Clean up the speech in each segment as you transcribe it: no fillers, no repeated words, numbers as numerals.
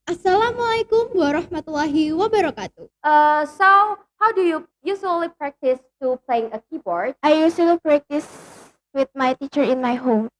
Assalamualaikum warahmatullahi wabarakatuh. So how do you usually practice to playing a keyboard? I usually practice with my teacher in my home.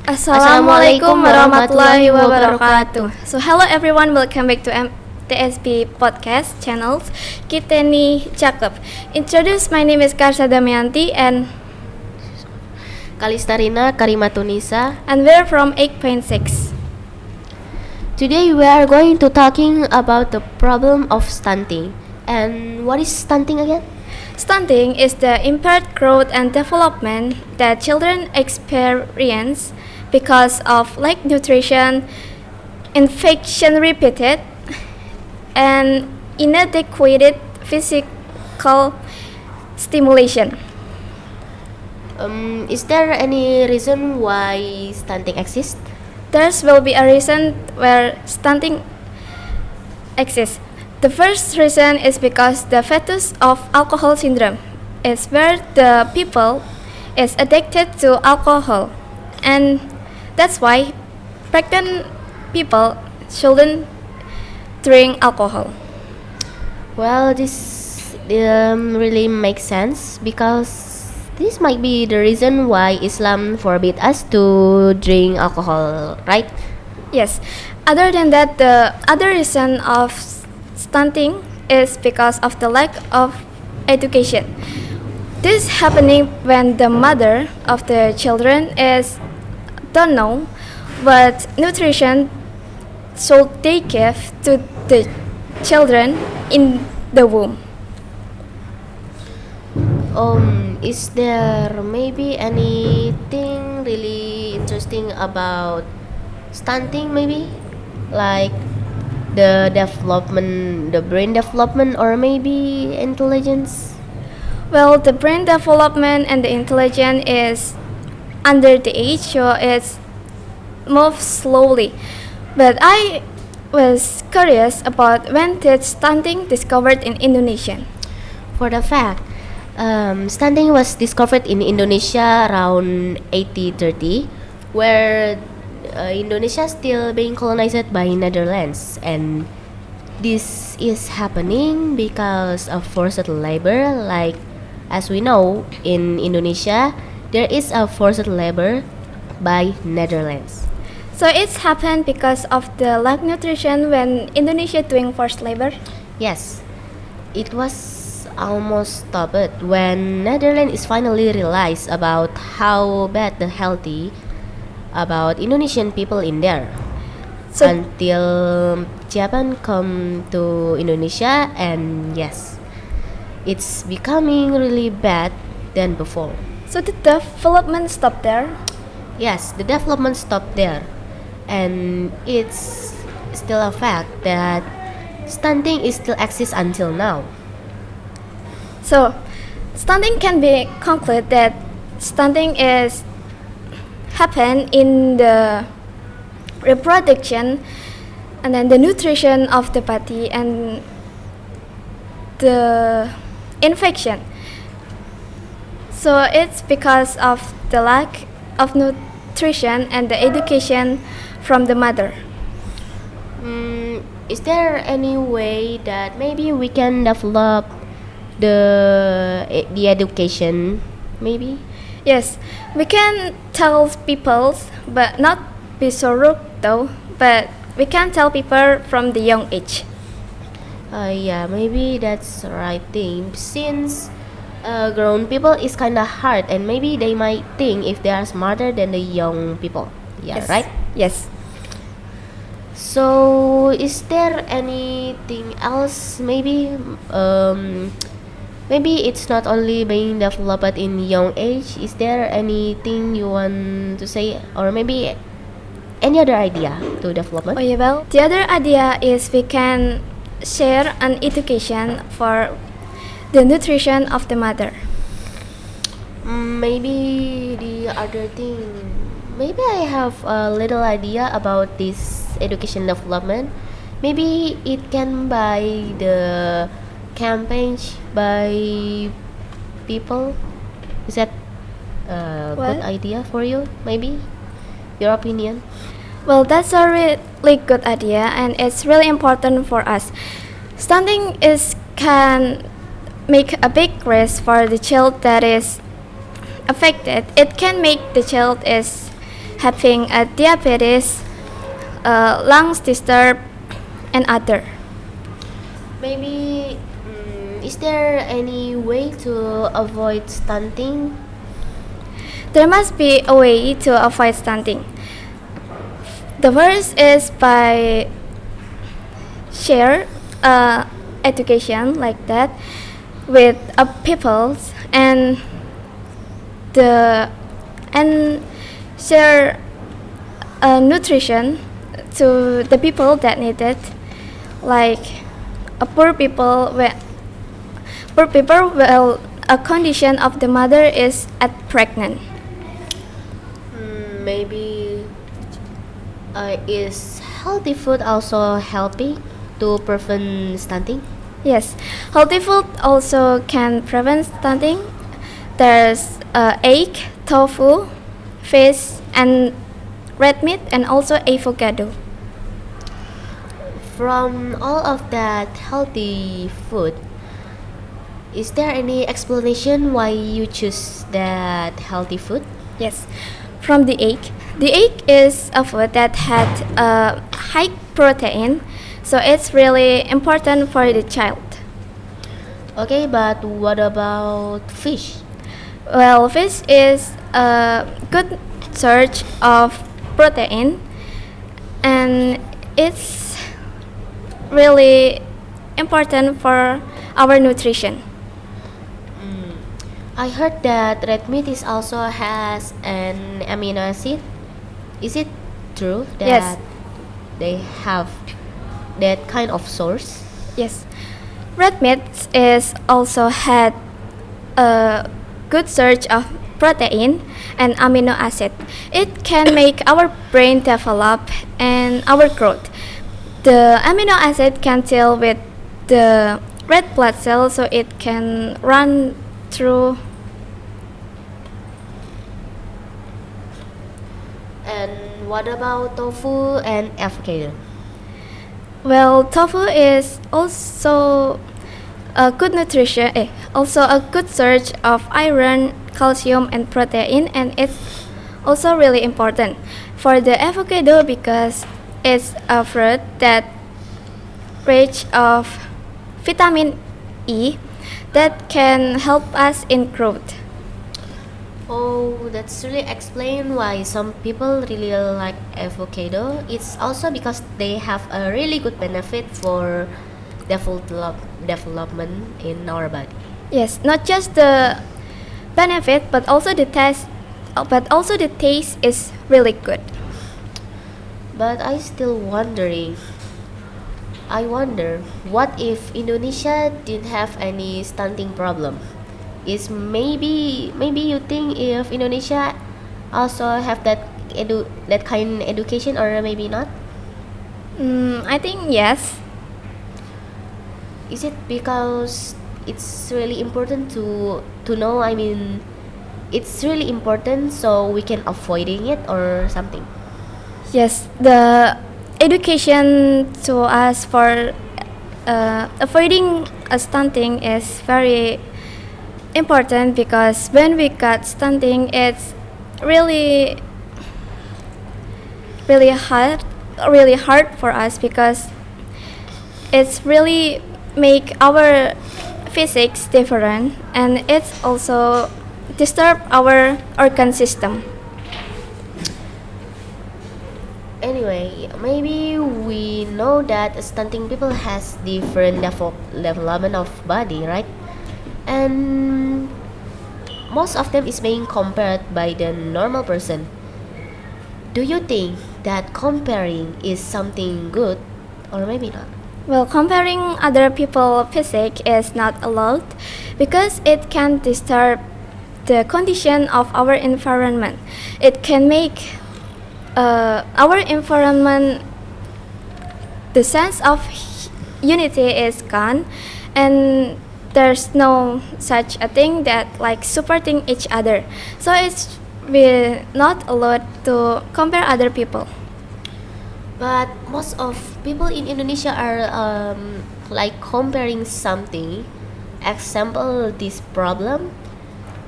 Assalamualaikum warahmatullahi wabarakatuh. So hello everyone, welcome back to MTsB podcast channels. Kita nih cakep. Introduce, my name is Carissa Damayanti and Calystarina, Karima Tunisa. and we're from 8.6. Today we are going to talking about the problem of stunting. And what is stunting again? Stunting is the impaired growth and development that children experience because of lack nutrition, infection repeated, and inadequate physical stimulation. Is there any reason why stunting exists? There will be a reason where stunting exists. The first reason is because the fetus of alcohol syndrome is where the people is addicted to alcohol, and that's why pregnant people shouldn't drink alcohol. Well, this really makes sense because this might be the reason why Islam forbid us to drink alcohol, right? Yes. Other than that, the other reason of stunting is because of the lack of education. This happening when the mother of the children is don't know what nutrition should they give to the children in the womb. Is there maybe anything really interesting about stunting maybe? Like the brain development or maybe intelligence? Well, the brain development and the intelligence is under the age, so it's moves slowly. But I was curious about when did stunting discovered in Indonesia. For the fact, stunting was discovered in Indonesia around 1830, where Indonesia still being colonized by Netherlands, and this is happening because of forced labor. Like as we know, in Indonesia, there is a forced labor by Netherlands. So it's happened because of the lack nutrition when Indonesia doing forced labor. Yes, it was almost stopped when Netherlands is finally realized about how bad the healthy about Indonesian people in there. So Until Japan come to Indonesia, and yes, it's becoming really bad than before. so the development stopped there. Yes, the development stopped there, and it's still a fact that stunting is still exists until now. So stunting can be concluded that stunting is happen in the reproduction and then the nutrition of the body and the infection. So it's because of the lack of nutrition and the education from the mother. Is there any way that maybe we can develop the education maybe? Yes, we can tell people, but not be so rude though. But we can tell people from the young age. Yeah, maybe that's the right thing since grown people is kind of hard, and maybe they might think if they are smarter than the young people. Yeah, Yes. right. Yes. So is there anything else maybe? Maybe it's not only being developed in young age. Is there anything you want to say, or maybe any other idea to development? Oh yeah, well, the other idea is we can share an education for the nutrition of the mother. Maybe the other thing, maybe I have a little idea about this education development. Maybe it can by the campaigns by people? Is that a good What? idea for you? Maybe your opinion. Well, that's a really good idea, and it's really important for us. Stunting is can make a big risk for the child that is affected. It can make the child is having a diabetes, lungs disturb, and other. Maybe is there any way to avoid stunting? There must be a way to avoid stunting. The first is by share education like that with people and the and share nutrition to the people that need it, like poor people well a condition of the mother is at pregnant. Maybe is healthy food also helping to prevent stunting? Yes, healthy food also can prevent stunting. There's egg, tofu, fish, and red meat, and also avocado. From all of that healthy food, is there any explanation why you choose that healthy food? Yes, from the egg. The egg is a food that had high protein, so it's really important for the child. Okay, but what about fish? Well, fish is a good source of protein, and it's really important for our nutrition. I heard that red meat is also has an amino acid. Is it true that Yes. they have that kind of source? Yes, red meat is also had a good source of protein and amino acid. It can make our brain develop and our growth. The amino acid can deal with the red blood cell, so it can run through. And what about tofu and avocado? Well, tofu is also a good nutrition, also a good source of iron, calcium, and protein, and it's also really important for the avocado because it's a fruit that rich of vitamin E that can help us in growth. Oh, that's really explain why some people really like avocado. It's also because they have a really good benefit for development in our body. Yes, not just the benefit, but also the taste. But also the taste is really good. But I wonder what if Indonesia didn't have any stunting problem? Is maybe you think if Indonesia also have that kind education or maybe not? I think yes. Is it because it's really important to know? I mean, it's really important so we can avoiding it or something. Yes, the education to us for avoiding stunting is very important because when we got stunting, it's really, really hard for us because it's really make our physics different and it's also disturb our organ system. Anyway, maybe we know that stunting people has different development of body, right? And most of them is being compared by the normal person. Do you think that comparing is something good or maybe not? Well, comparing other people's physique is not allowed because it can disturb the condition of our environment. It can make our environment, the sense of unity is gone, and there's no such a thing that like supporting each other. So it's we're not allowed to compare other people. But most of people in Indonesia are like comparing something. Example, this problem.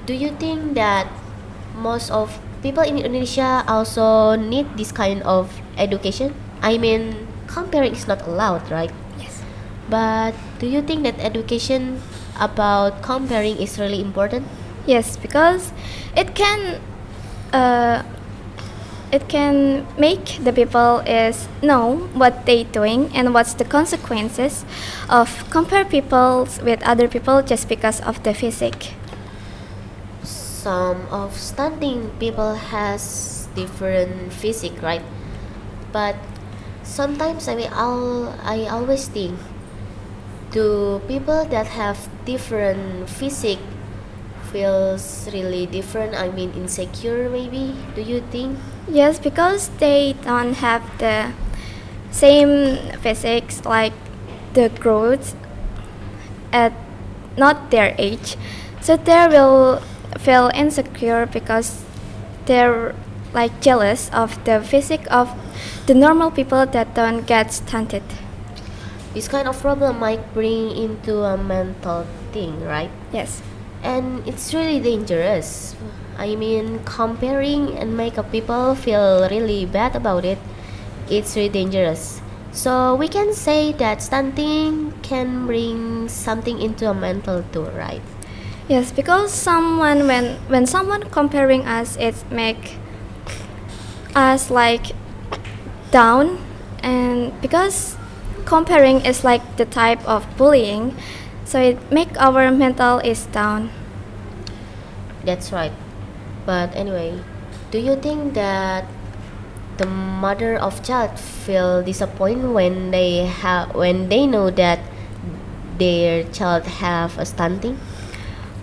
Do you think that most of people in Indonesia also need this kind of education? I mean, comparing is not allowed, right? Yes. But do you think that education about comparing is really important? Yes, because it can uh, it can make the people is know what they doing and what's the consequences of compare people with other people just because of the physique. Some of stunting people has different physique, right? But sometimes I always think, do people that have different physique feels really different? I mean, insecure maybe. Do you think? Yes, because they don't have the same physics like the growth at not their age, so they will feel insecure because they're like jealous of the physique of the normal people that don't get stunted. This kind of problem might bring into a mental thing, right? Yes. And it's really dangerous. I mean, comparing and make a people feel really bad about it. It's really dangerous. So we can say that stunting can bring something into a mental too, right? Yes, because someone when someone comparing us, it make us like down, and because comparing is like the type of bullying, so it make our mental is down. That's right. But anyway, do you think that the mother of child feel disappointed when they know that their child have a stunting?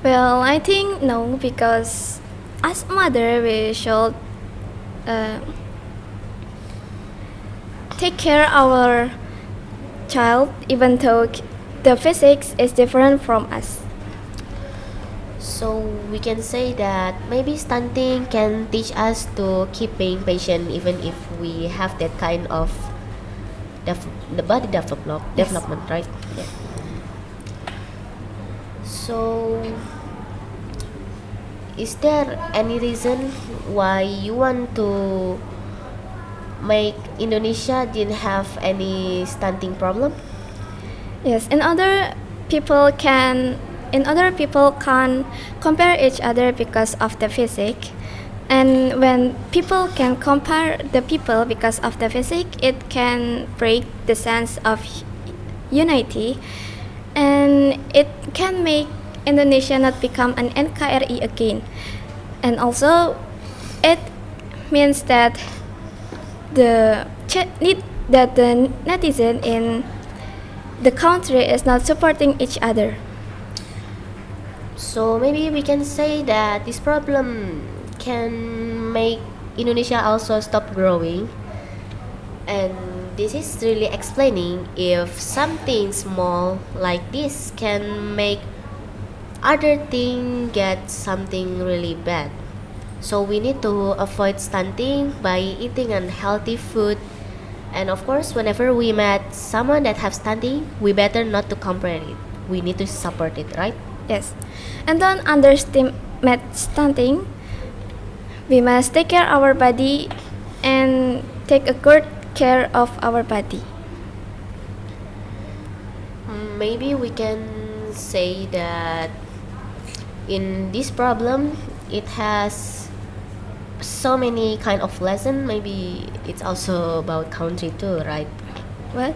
Well, I think no, because as mother we should uh, take care our child even though the physics is different from us. So we can say that maybe stunting can teach us to keep being patient even if we have that kind of the body development, right? Yes. So is there any reason why you want to make Indonesia didn't have any stunting problem? Yes, in other people can compare each other because of the physique. And when people can compare the people because of the physique, it can break the sense of unity, and it can make Indonesia not become an NKRI again. And also, it means that the netizen in the country is not supporting each other. So maybe we can say that this problem can make Indonesia also stop growing. And this is really explaining if something small like this can make other thing get something really bad. So we need to avoid stunting by eating unhealthy food. And of course, whenever we met someone that have stunting, we better not to compare it. We need to support it, right? Yes, and don't underestimate stunting. We must take care our body and take a good care of our body. Maybe we can say that in this problem, it has so many kind of lesson. Maybe it's also about country too, right? What?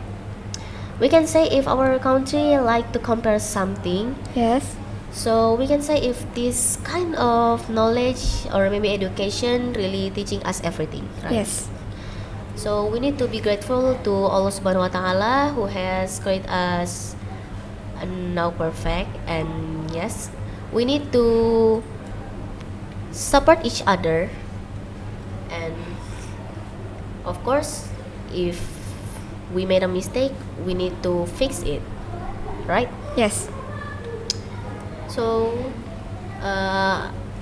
We can say if our country like to compare something, Yes. so we can say if this kind of knowledge or maybe education really teaching us everything, right? Yes. So we need to be grateful to Allah Subhanahu wa Taala who has created us now perfect, and yes, we need to support each other, and of course, if we made a mistake, we need to fix it, right? Yes. So,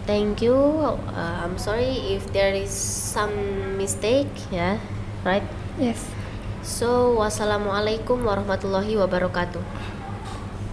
thank you. I'm sorry if there is some mistake, yeah, right? Yes. So, wassalamualaikum warahmatullahi wabarakatuh.